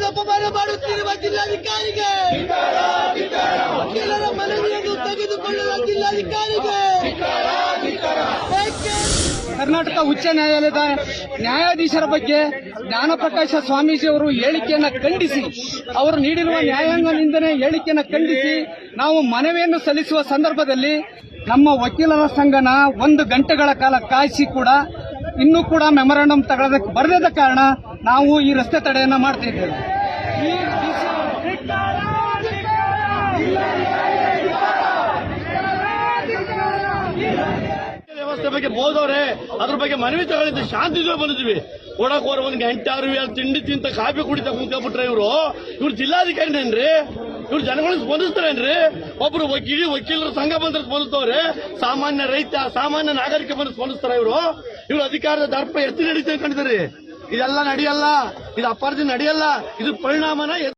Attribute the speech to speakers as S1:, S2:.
S1: ಅಪಮಾನ ಮಾಡುತ್ತಿರುವ ಜಿಲ್ಲಾಧಿಕಾರಿಗೆ, ವಕೀಲರ ಮನವಿಯನ್ನು ತೆಗೆದುಕೊಳ್ಳುವ ಜಿಲ್ಲಾಧಿಕಾರಿಗೆ,
S2: ಕರ್ನಾಟಕ ಉಚ್ಚ ನ್ಯಾಯಾಲಯದ ನ್ಯಾಯಾಧೀಶರ ಬಗ್ಗೆ ಜ್ಞಾನಪ್ರಕಾಶ ಸ್ವಾಮೀಜಿಯವರು ಹೇಳಿಕೆಯನ್ನು ಖಂಡಿಸಿ, ಅವರು ನೀಡಿರುವ ನ್ಯಾಯಾಂಗ ನಿಂದನೆ ಹೇಳಿಕೆಯನ್ನು ಖಂಡಿಸಿ ನಾವು ಮನವಿಯನ್ನು ಸಲ್ಲಿಸುವ ಸಂದರ್ಭದಲ್ಲಿ ನಮ್ಮ ವಕೀಲರ ಸಂಘನ 1 ಗಂಟೆಗಳ ಕಾಲ ಕಾಯಿಸಿ ಕೂಡ ಇನ್ನೂ ಕೂಡ ಮೆಮೊರಾಂಡಮ್ ಬರೆದ ಕಾರಣ ನಾವು ಈ ರಸ್ತೆ ತಡೆಯನ್ನ ಮಾಡ್ತಾ ಇದ್ದೇವೆ.
S3: ವ್ಯವಸ್ಥೆ ಬಗ್ಗೆ ಬೋದವ್ರೆ, ಅದ್ರ ಬಗ್ಗೆ ಮನವಿ ತಗೊಂಡಿದ್ದೆ, ಶಾಂತಿಯುತ ಬಂದಿದ್ವಿ. ಕೊಡಕೋರ 1 ಗಂಟೆ 6 ವೇಳೆ ತಿಂಡಿ ತಿಂತ ಕಾಫಿ ಕುಡಿತ ಕುಂತ್ಕೊಂಡ್ಬಿಟ್ರೆ ಇವ್ರು ಜಿಲ್ಲಾಧಿಕಾರಿನೇನ್ರಿ? ಇವ್ರು ಜನಗಳಿಗೆ ಸ್ಪಂದಿಸ್ತಾರೇನ್ರಿ? ಒಬ್ರು ವಕೀಲರ ಸಂಘ ಬಂದ್ರೆ ಸ್ಪಂದಿಸ್ತವ್ರೆ, ಸಾಮಾನ್ಯ ರೈತ ಸಾಮಾನ್ಯ ನಾಗರಿಕ ಬಂದ್ರೆ ಸ್ಪಂದಿಸ್ತಾರ? ಇವ್ರು ಅಧಿಕಾರದ ದರ್ಪ ಎತ್ತಿ ನಡೀತಾ ಕಂಡಿದ್ದಾರೆ. ಇದೆಲ್ಲ ನಡೆಯಲ್ಲ, ಇದು ಅಪರಾಧ ನಡೆಯಲ್ಲ, ಇದು ಪರಿಣಾಮನ